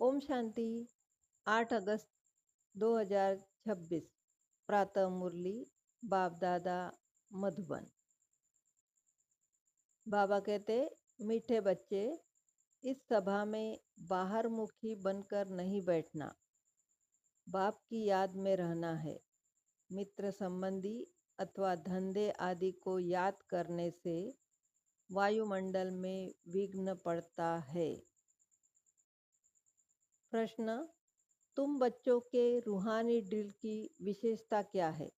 ओम शांति। 8 अगस्त 2026 प्रातः मुरली बाप दादा मधुबन। बाबा कहते, मीठे बच्चे, इस सभा में बाहर मुखी बनकर नहीं बैठना, बाप की याद में रहना है। मित्र संबंधी अथवा धंधे आदि को याद करने से वायुमंडल में विघ्न पड़ता है। प्रश्न, तुम बच्चों के रूहानी ड्रिल की विशेषता क्या है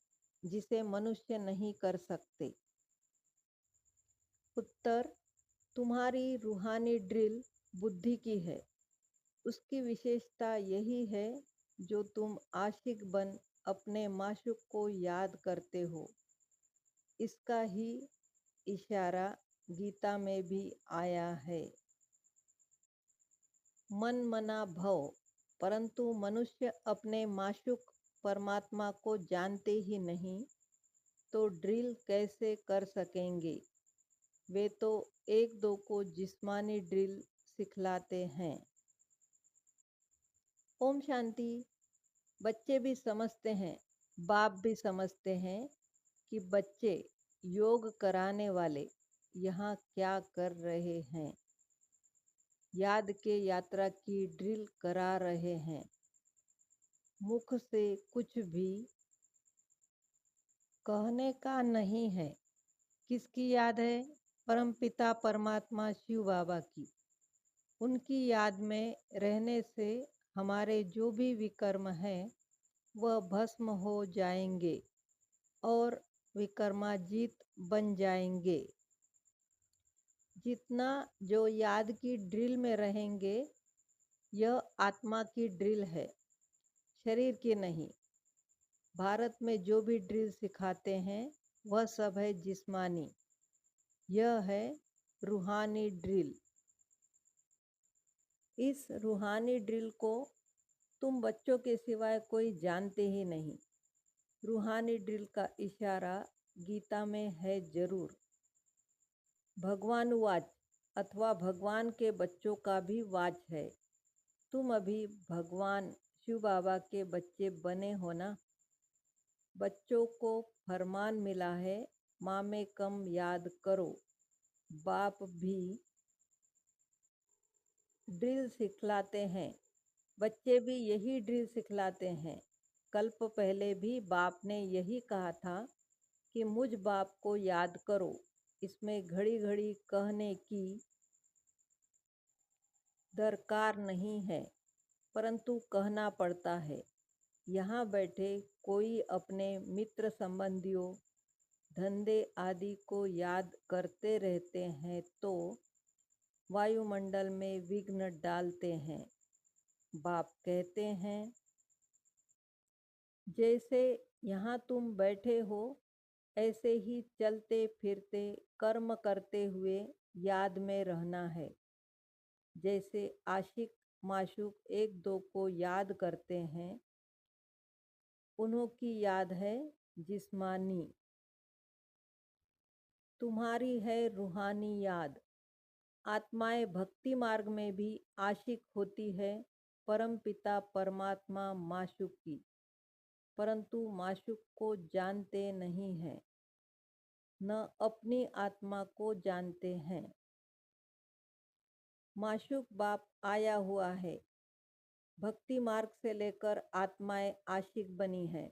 जिसे मनुष्य नहीं कर सकते? उत्तर, तुम्हारी रूहानी ड्रिल बुद्धि की है। उसकी विशेषता यही है जो तुम आशिक बन अपने माशूक को याद करते हो। इसका ही इशारा गीता में भी आया है। मन मना भव, परंतु मनुष्य अपने माशूक परमात्मा को जानते ही नहीं तो ड्रिल कैसे कर सकेंगे? वे तो एक दो को जिस्मानी ड्रिल सिखलाते हैं। ओम शांति। बच्चे भी समझते हैं, बाप भी समझते हैं कि बच्चे योग कराने वाले यहाँ क्या कर रहे हैं। याद के यात्रा की ड्रिल करा रहे हैं। मुख से कुछ भी कहने का नहीं है। किसकी याद है? परमपिता परमात्मा शिव बाबा की। उनकी याद में रहने से हमारे जो भी विकर्म हैं वह भस्म हो जाएंगे और विकर्माजीत बन जाएंगे। जितना जो याद की ड्रिल में रहेंगे, यह आत्मा की ड्रिल है, शरीर की नहीं। भारत में जो भी ड्रिल सिखाते हैं वह सब है जिस्मानी। यह है रूहानी ड्रिल। इस रूहानी ड्रिल को तुम बच्चों के सिवाय कोई जानते ही नहीं। रूहानी ड्रिल का इशारा गीता में है जरूर। भगवान वाच अथवा भगवान के बच्चों का भी वाच है। तुम अभी भगवान शिव बाबा के बच्चे बने हो ना। बच्चों को फरमान मिला है, माँ में कम याद करो। बाप भी ड्रिल सिखलाते हैं, बच्चे भी यही ड्रिल सिखलाते हैं। कल्प पहले भी बाप ने यही कहा था कि मुझ बाप को याद करो। इसमें घड़ी घड़ी कहने की दरकार नहीं है, परंतु कहना पड़ता है। यहाँ बैठे कोई अपने मित्र संबंधियों धंधे आदि को याद करते रहते हैं तो वायुमंडल में विघ्न डालते हैं। बाप कहते हैं, जैसे यहाँ तुम बैठे हो ऐसे ही चलते फिरते कर्म करते हुए याद में रहना है। जैसे आशिक माशूक एक दो को याद करते हैं, उन्हों की याद है जिस्मानी। तुम्हारी है रूहानी याद। आत्माएं भक्ति मार्ग में भी आशिक होती है परम पिता परमात्मा माशूक की, परंतु माशूक को जानते नहीं हैं, न अपनी आत्मा को जानते हैं। माशूक बाप आया हुआ है। भक्ति मार्ग से लेकर आत्माएं आशिक बनी है।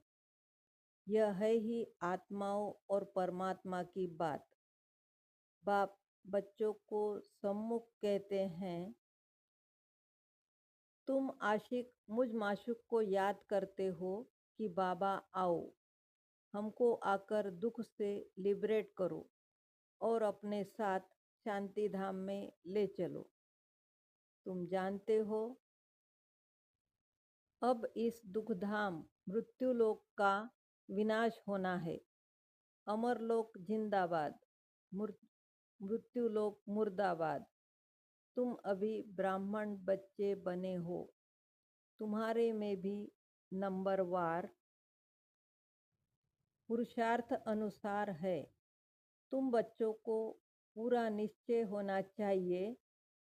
यह है ही आत्माओं और परमात्मा की बात। बाप बच्चों को सम्मुख कहते हैं, तुम आशिक मुझ माशूक को याद करते हो कि बाबा आओ, हमको आकर दुख से लिबरेट करो और अपने साथ शांति धाम में ले चलो। तुम जानते हो अब इस दुखधाम मृत्युलोक का विनाश होना है। अमरलोक जिंदाबाद, मृत्युलोक मुर्दाबाद। तुम अभी ब्राह्मण बच्चे बने हो। तुम्हारे में भी नंबरवार पुरुषार्थ अनुसार है। तुम बच्चों को पूरा निश्चय होना चाहिए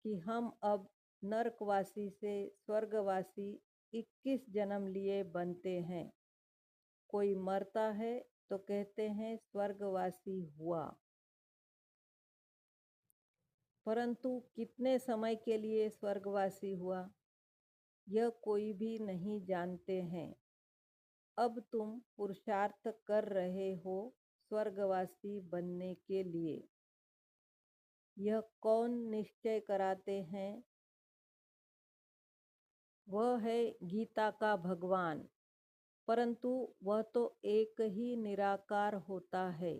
कि हम अब नरकवासी से स्वर्गवासी 21 जन्म लिए बनते हैं। कोई मरता है तो कहते हैं स्वर्गवासी हुआ, परंतु कितने समय के लिए स्वर्गवासी हुआ यह कोई भी नहीं जानते हैं। अब तुम पुरुषार्थ कर रहे हो स्वर्गवासी बनने के लिए। यह कौन निश्चय कराते हैं? वह है गीता का भगवान, परंतु वह तो एक ही निराकार होता है।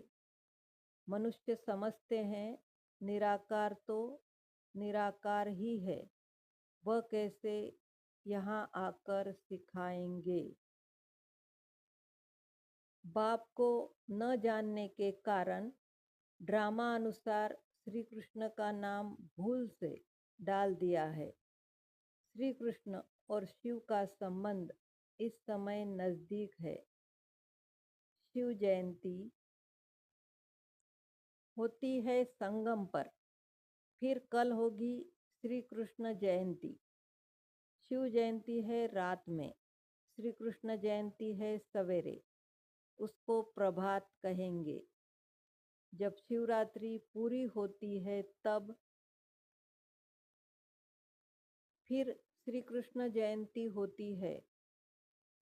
मनुष्य समझते हैं निराकार तो निराकार ही है, वह कैसे यहाँ आकर सिखाएंगे। बाप को न जानने के कारण ड्रामा अनुसार श्री कृष्ण का नाम भूल से डाल दिया है। श्री कृष्ण और शिव का संबंध इस समय नजदीक है। शिव जयंती होती है संगम पर, फिर कल होगी श्री कृष्ण जयंती। शिव जयंती है रात में, श्री कृष्ण जयंती है सवेरे, उसको प्रभात कहेंगे। जब शिवरात्रि पूरी होती है तब फिर श्री कृष्ण जयंती होती है।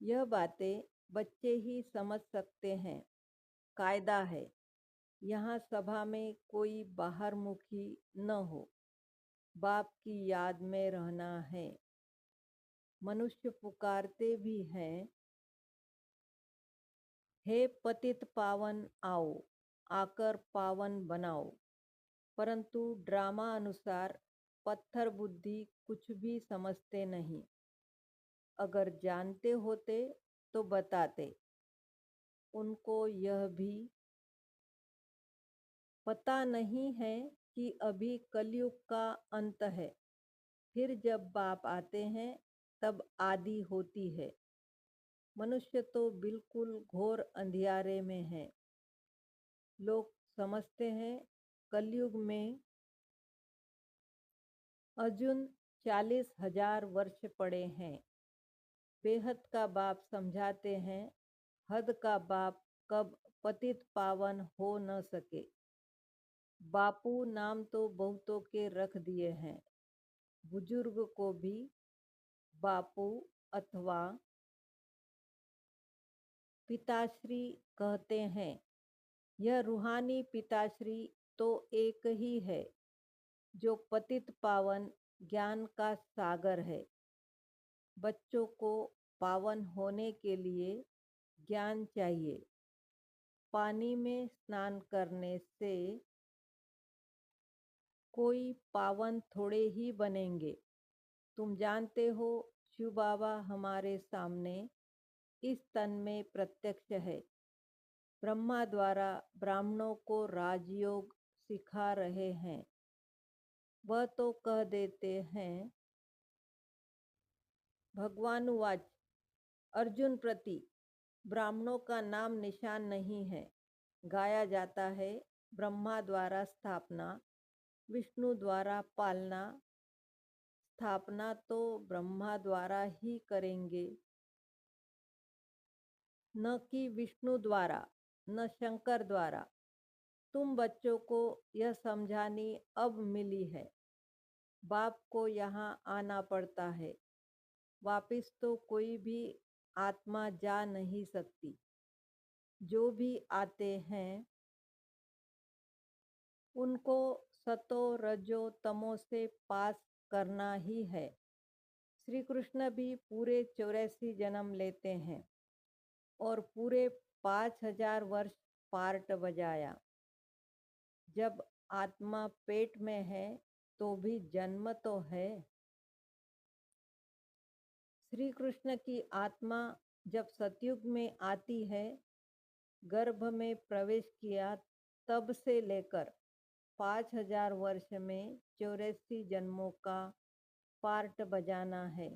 यह बातें बच्चे ही समझ सकते हैं। कायदा है, यहाँ सभा में कोई बाहरमुखी न हो। बाप की याद में रहना है। मनुष्य पुकारते भी हैं, हे पतित पावन आओ, आकर पावन बनाओ, परंतु ड्रामा अनुसार पत्थर बुद्धि कुछ भी समझते नहीं। अगर जानते होते तो बताते। उनको यह भी पता नहीं है कि अभी कलयुग का अंत है, फिर जब बाप आते हैं तब आदि होती है। मनुष्य तो बिल्कुल घोर अंधियारे में है। लोग समझते हैं कलयुग में अर्जुन 40,000 वर्ष पड़े हैं। बेहद का बाप समझाते हैं हद का बाप कब पतित पावन हो न सके। बापू नाम तो बहुतों के रख दिए हैं। बुजुर्ग को भी बापू अथवा पिताश्री कहते हैं। यह रूहानी पिताश्री तो एक ही है जो पतित पावन ज्ञान का सागर है। बच्चों को पावन होने के लिए ज्ञान चाहिए। पानी में स्नान करने से कोई पावन थोड़े ही बनेंगे। तुम जानते हो शिव बाबा हमारे सामने इस तन में प्रत्यक्ष है। ब्रह्मा द्वारा ब्राह्मणों को राजयोग सिखा रहे हैं। वह तो कह देते हैं भगवानुवाच अर्जुन प्रति ब्राह्मणों का नाम निशान नहीं है। गाया जाता है ब्रह्मा द्वारा स्थापना, विष्णु द्वारा पालना। स्थापना तो ब्रह्मा द्वारा ही करेंगे, न कि विष्णु द्वारा, न शंकर द्वारा। तुम बच्चों को यह समझानी अब मिली है। बाप को यहाँ आना पड़ता है। वापिस तो कोई भी आत्मा जा नहीं सकती। जो भी आते हैं उनको सतो रजो तमो से पास करना ही है। श्री कृष्ण भी पूरे 84 जन्म लेते हैं और पूरे 5,000 वर्ष पार्ट बजाया। जब आत्मा पेट में है तो भी जन्म तो है। श्री कृष्ण की आत्मा जब सतयुग में आती है, गर्भ में प्रवेश किया तब से लेकर 5,000 वर्ष में 84 जन्मों का पार्ट बजाना है।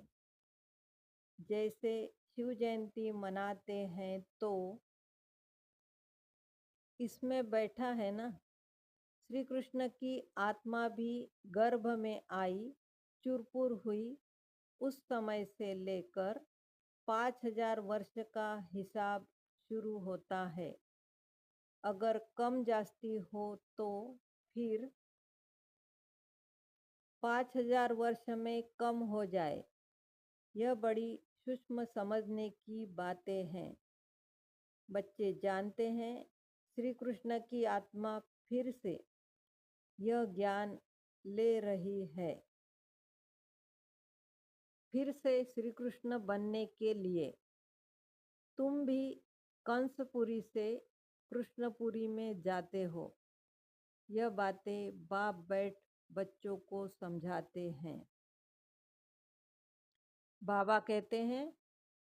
जैसे शिव जयंती मनाते हैं तो इसमें बैठा है ना। श्री कृष्ण की आत्मा भी गर्भ में आई चुरपुर हुई उस समय से लेकर 5000 वर्ष का हिसाब शुरू होता है। अगर कम जास्ती हो तो फिर 5000 वर्ष में कम हो जाए। यह बड़ी सूक्ष्म समझने की बातें हैं। बच्चे जानते हैं श्री कृष्ण की आत्मा फिर से यह ज्ञान ले रही है। फिर से श्री कृष्ण बनने के लिए तुम भी कंसपुरी से कृष्णपुरी में जाते हो। यह बातें बाप बैठ बच्चों को समझाते हैं। बाबा कहते हैं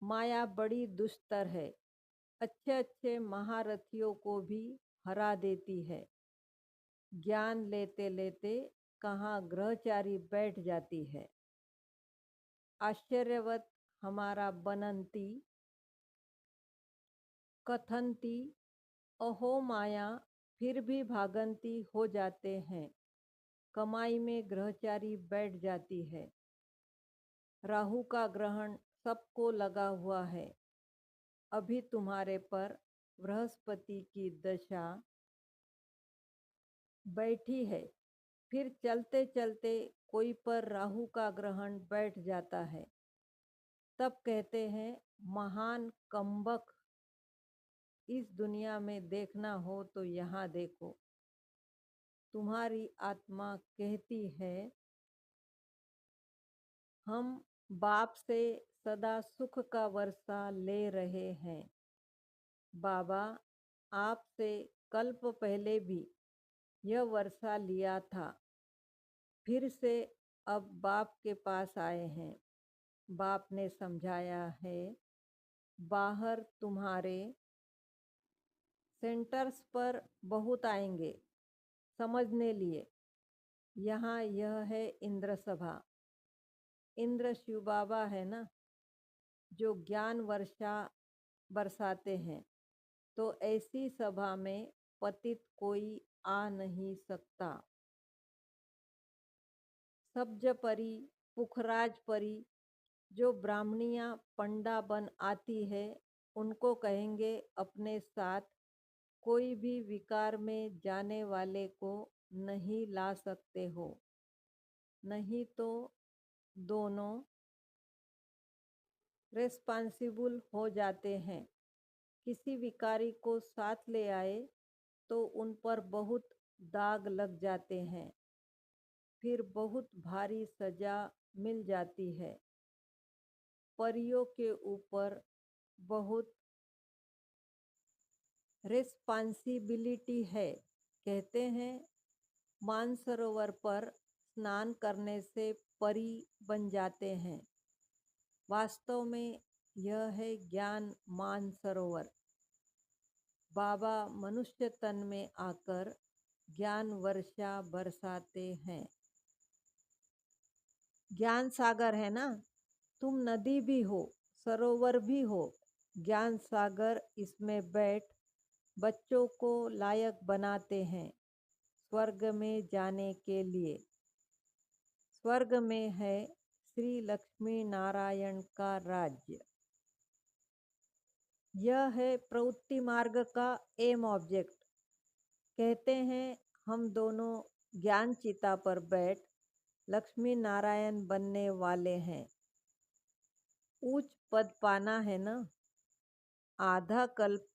माया बड़ी दुस्तर है, अच्छे अच्छे महारथियों को भी हरा देती है। ज्ञान लेते लेते कहाँ ग्रहचारी बैठ जाती है। आश्चर्यवत हमारा बनंती कथनती अहो माया फिर भी भागंती हो जाते हैं। कमाई में ग्रहचारी बैठ जाती है। राहु का ग्रहण सबको लगा हुआ है। अभी तुम्हारे पर बृहस्पति की दशा बैठी है। फिर चलते चलते कोई पर राहु का ग्रहण बैठ जाता है। तब कहते हैं महान कम्बक इस दुनिया में देखना हो तो यहाँ देखो। तुम्हारी आत्मा कहती है हम बाप से सदा सुख का वर्षा ले रहे हैं। बाबा आपसे कल्प पहले भी यह वर्षा लिया था। फिर से अब बाप के पास आए हैं। बाप ने समझाया है बाहर तुम्हारे सेंटर्स पर बहुत आएंगे समझने लिए। यहाँ यह है इंद्र सभा। इंद्र शिव बाबा है ना, जो ज्ञान वर्षा बरसाते हैं। तो ऐसी सभा में पतित कोई आ नहीं सकता। सब्ज परी पुखराज परी जो ब्राह्मणियाँ पंडा बन आती है, उनको कहेंगे अपने साथ कोई भी विकार में जाने वाले को नहीं ला सकते हो, नहीं तो दोनों रेस्पॉन्सिबल हो जाते हैं। किसी विकारी को साथ ले आए तो उन पर बहुत दाग लग जाते हैं। फिर बहुत भारी सजा मिल जाती है। परियों के ऊपर बहुत रिस्पॉन्सिबिलिटी है। कहते हैं मानसरोवर पर स्नान करने से परी बन जाते हैं। वास्तव में यह है ज्ञान मानसरोवर। बाबा मनुष्य तन में आकर ज्ञान वर्षा बरसाते हैं। ज्ञान सागर है ना, तुम नदी भी हो सरोवर भी हो। ज्ञान सागर इसमें बैठ बच्चों को लायक बनाते हैं स्वर्ग में जाने के लिए। स्वर्ग में है श्री लक्ष्मी नारायण का राज्य। यह है प्रवृत्ति मार्ग का एम ऑब्जेक्ट। कहते हैं हम दोनों ज्ञान चिता पर बैठ लक्ष्मी नारायण बनने वाले हैं। उच्च पद पाना है ना। आधा कल्प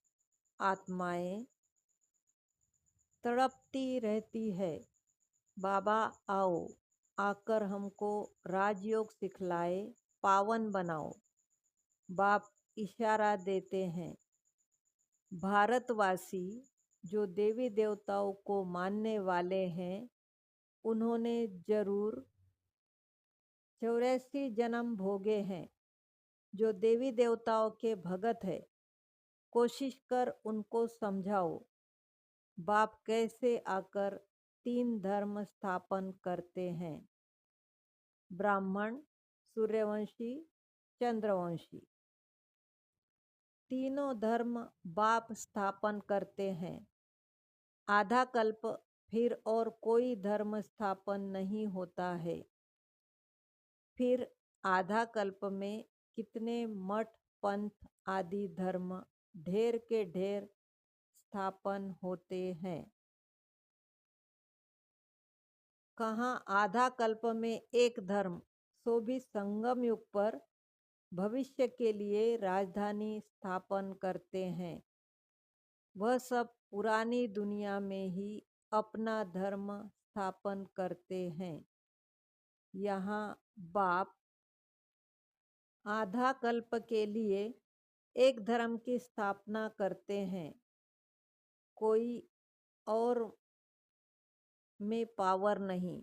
आत्माएं तड़पती रहती है बाबा आओ, आकर हमको राजयोग सिखलाए, पावन बनाओ। बाप इशारा देते हैं। भारतवासी जो देवी देवताओं को मानने वाले हैं, उन्होंने जरूर 84 जन्म भोगे हैं। जो देवी देवताओं के भगत है, कोशिश कर उनको समझाओ बाप कैसे आकर 3 धर्म स्थापन करते हैं, ब्राह्मण, सूर्यवंशी, चंद्रवंशी। तीनों धर्म बाप स्थापन करते हैं। आधा कल्प फिर और कोई धर्म स्थापन नहीं होता है। फिर आधा कल्प में कितने मठ पंथ आदि धर्म ढेर के ढेर स्थापन होते हैं। कहाँ आधा कल्प में एक धर्म, सो भी संगम युग पर भविष्य के लिए राजधानी स्थापन करते हैं। वह सब पुरानी दुनिया में ही अपना धर्म स्थापन करते हैं। यहाँ बाप आधा कल्प के लिए एक धर्म की स्थापना करते हैं। कोई और में पावर नहीं।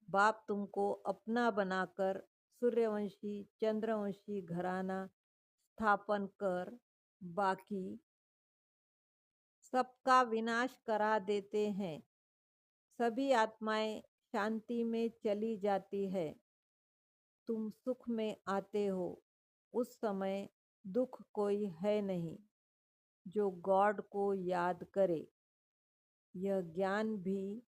बाप तुमको अपना बनाकर सूर्यवंशी चंद्रवंशी घराना स्थापन कर बाकी सबका विनाश करा देते हैं। सभी आत्माएं शांति में चली जाती है। तुम सुख में आते हो, उस समय दुख कोई है नहीं जो गॉड को याद करे। यह ज्ञान भी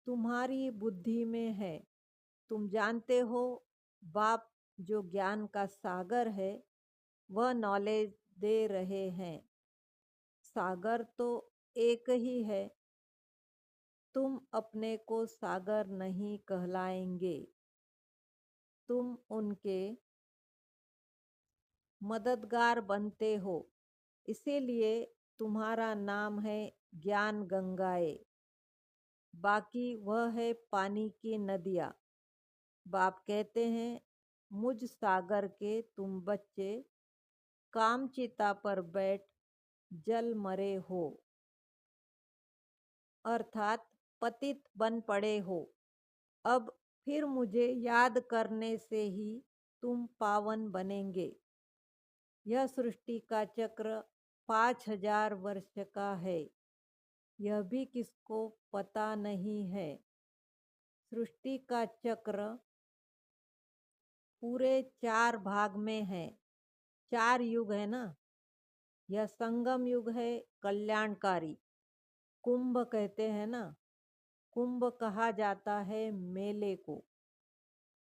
तुम्हारी बुद्धि में है। तुम जानते हो बाप जो ज्ञान का सागर है वह नॉलेज दे रहे हैं। सागर तो एक ही है। तुम अपने को सागर नहीं कहलाएंगे। तुम उनके मददगार बनते हो, इसीलिए तुम्हारा नाम है ज्ञान गंगाएं। बाकी वह है पानी की नदियाँ। बाप कहते हैं मुझ सागर के तुम बच्चे कामचिता पर बैठ जल मरे हो, अर्थात पतित बन पड़े हो। अब फिर मुझे याद करने से ही तुम पावन बनेंगे। यह सृष्टि का चक्र 5000 वर्ष का है। यह भी किसको पता नहीं है। सृष्टि का चक्र पूरे 4 भाग में है। 4 युग है ना। यह संगम युग है, कल्याणकारी। कुंभ कहते हैं ना, कुंभ कहा जाता है मेले को।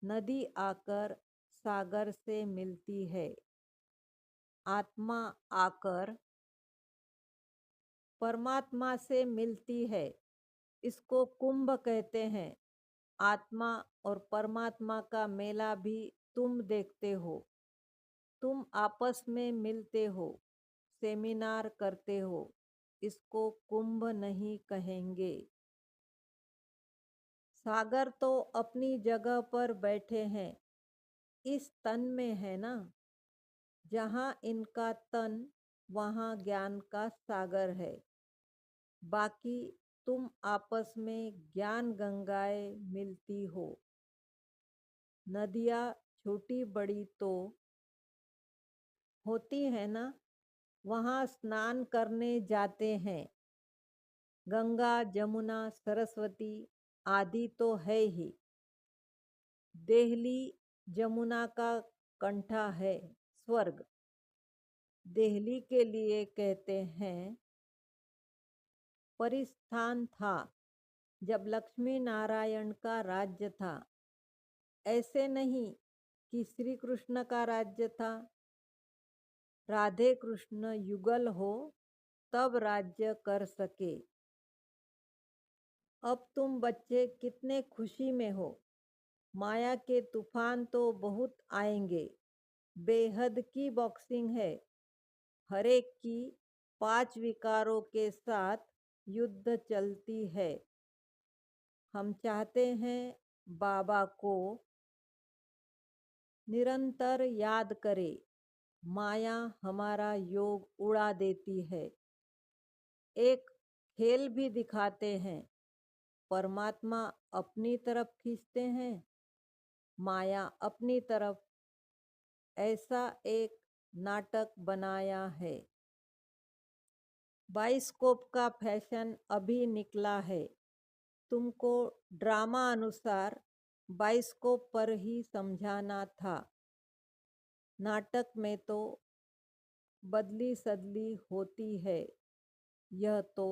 नदी आकर सागर से मिलती है। आत्मा आकर परमात्मा से मिलती है, इसको कुंभ कहते हैं। आत्मा और परमात्मा का मेला भी तुम देखते हो। तुम आपस में मिलते हो, सेमिनार करते हो, इसको कुंभ नहीं कहेंगे। सागर तो अपनी जगह पर बैठे हैं, इस तन में है ना। जहाँ इनका तन वहाँ ज्ञान का सागर है। बाकी तुम आपस में ज्ञान गंगाएं मिलती हो। नदियाँ छोटी बड़ी तो होती है ना, वहाँ स्नान करने जाते हैं। गंगा जमुना सरस्वती आदि तो है ही। देहली जमुना का कंठा है, स्वर्ग। देहली के लिए कहते हैं परिस्थान था जब लक्ष्मी नारायण का राज्य था। ऐसे नहीं कि श्री कृष्ण का राज्य था। राधे कृष्ण युगल हो तब राज्य कर सके। अब तुम बच्चे कितने खुशी में हो। माया के तूफान तो बहुत आएंगे। बेहद की बॉक्सिंग है। हरेक की 5 विकारों के साथ युद्ध चलती है। हम चाहते हैं बाबा को निरंतर याद करे। माया हमारा योग उड़ा देती है। एक खेल भी दिखाते हैं। परमात्मा अपनी तरफ खींचते हैं, माया अपनी तरफ। ऐसा एक नाटक बनाया है। बाइस्कोप का फैशन अभी निकला है। तुमको ड्रामा अनुसार बाइस्कोप पर ही समझाना था। नाटक में तो बदली सदली होती है। यह तो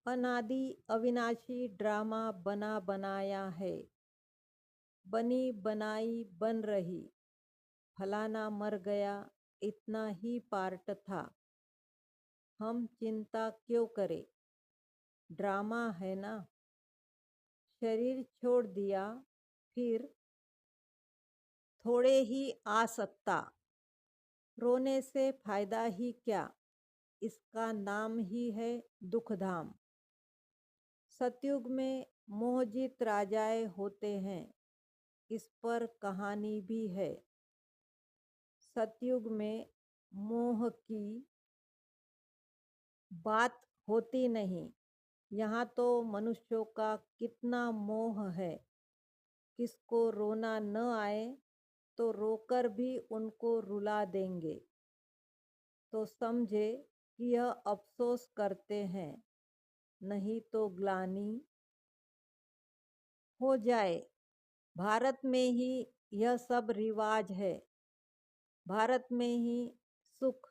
अनादि अविनाशी ड्रामा बना बनाया है। बनी बनाई बन रही, फलाना मर गया, इतना ही पार्ट था। हम चिंता क्यों करें, ड्रामा है ना। शरीर छोड़ दिया, फिर थोड़े ही आ सकता। रोने से फायदा ही क्या, इसका नाम ही है दुखधाम। सतयुग में मोहजित राजाए होते हैं, इस पर कहानी भी है। सतयुग में मोह की बात होती नहीं। यहाँ तो मनुष्यों का कितना मोह है। किसको रोना न आए तो रोकर भी उनको रुला देंगे, तो समझे कि यह अफसोस करते हैं, नहीं तो ग्लानि हो जाए। भारत में ही यह सब रिवाज है। भारत में ही सुख,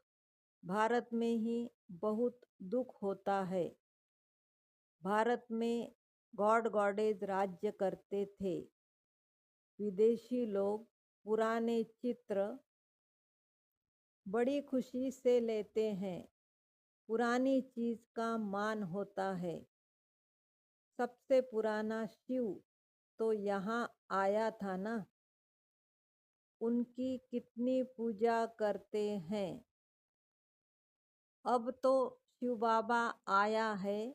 भारत में ही बहुत दुख होता है। भारत में गॉड गॉडेज राज्य करते थे। विदेशी लोग पुराने चित्र बड़ी खुशी से लेते हैं। पुरानी चीज का मान होता है। सबसे पुराना शिव तो यहाँ आया था ना, उनकी कितनी पूजा करते हैं। अब तो शिव बाबा आया है,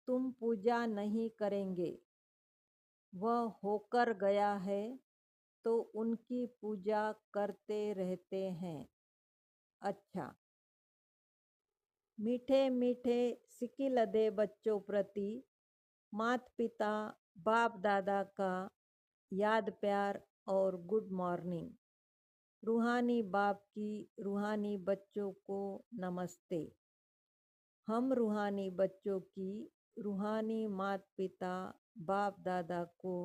तुम पूजा नहीं करेंगे। वह होकर गया है तो उनकी पूजा करते रहते हैं। अच्छा, मीठे मीठे सिकिलदे बच्चों प्रति मात पिता बाप दादा का याद प्यार और गुड मॉर्निंग। रूहानी बाप की रूहानी बच्चों को नमस्ते। हम रूहानी बच्चों की रूहानी मात पिता बाप दादा को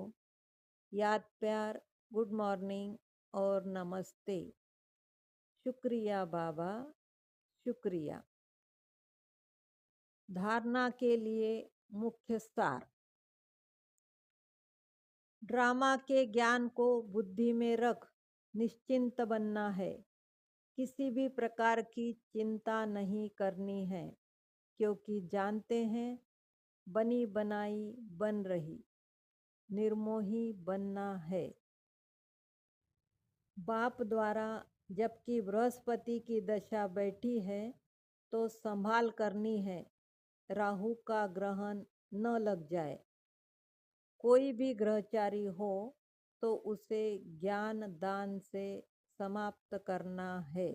याद प्यार, गुड मॉर्निंग और नमस्ते। शुक्रिया बाबा, शुक्रिया। धारणा के लिए मुख्य सार। ड्रामा के ज्ञान को बुद्धि में रख निश्चिंत बनना है। किसी भी प्रकार की चिंता नहीं करनी है, क्योंकि जानते हैं बनी बनाई बन रही, निर्मोही बनना है। बाप द्वारा जबकि बृहस्पति की दशा बैठी है तो संभाल करनी है, राहु का ग्रहण न लग जाए। कोई भी ग्रहचारी हो तो उसे ज्ञान दान से समाप्त करना है।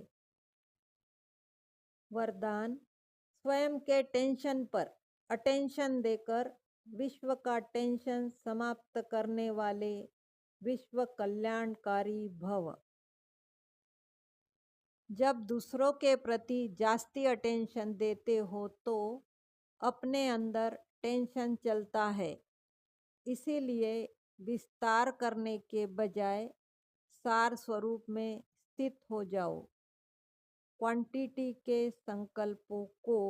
वरदान, स्वयं के टेंशन पर अटेंशन देकर विश्व का टेंशन समाप्त करने वाले विश्व कल्याणकारी भव। जब दूसरों के प्रति जास्ती अटेंशन देते हो तो अपने अंदर टेंशन चलता है। इसीलिए विस्तार करने के बजाय सार स्वरूप में स्थित हो जाओ। क्वांटिटी के संकल्पों को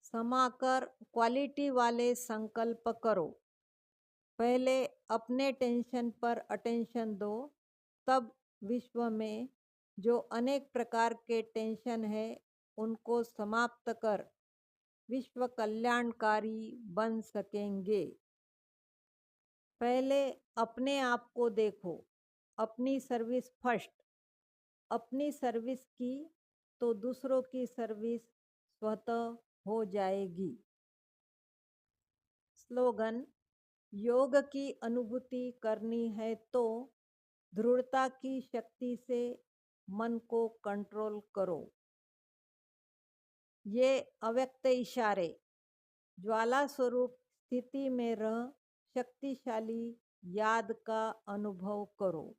समाकर क्वालिटी वाले संकल्प करो। पहले अपने टेंशन पर अटेंशन दो, तब विश्व में जो अनेक प्रकार के टेंशन है उनको समाप्त कर विश्व कल्याणकारी बन सकेंगे। पहले अपने आप को देखो, अपनी सर्विस फर्स्ट। अपनी सर्विस की तो दूसरों की सर्विस स्वतः हो जाएगी। स्लोगन, योग की अनुभूति करनी है तो दृढ़ता की शक्ति से मन को कंट्रोल करो। ये अव्यक्त इशारे, ज्वाला स्वरूप स्थिति में रह शक्तिशाली याद का अनुभव करो।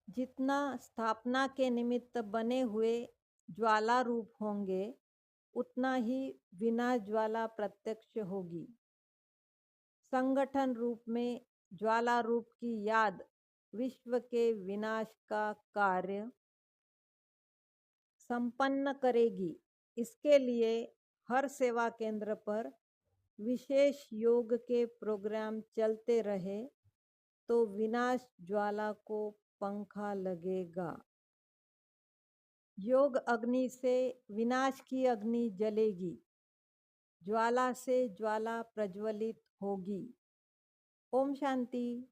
जितना स्थापना के निमित्त बने हुए ज्वाला रूप होंगे, उतना ही विनाश ज्वाला प्रत्यक्ष होगी। संगठन रूप में ज्वाला रूप की याद विश्व के विनाश का कार्य संपन्न करेगी। इसके लिए हर सेवा केंद्र पर विशेष योग के प्रोग्राम चलते रहे तो विनाश ज्वाला को पंखा लगेगा। योग अग्नि से विनाश की अग्नि जलेगी, ज्वाला से ज्वाला प्रज्वलित होगी। ओम शांति।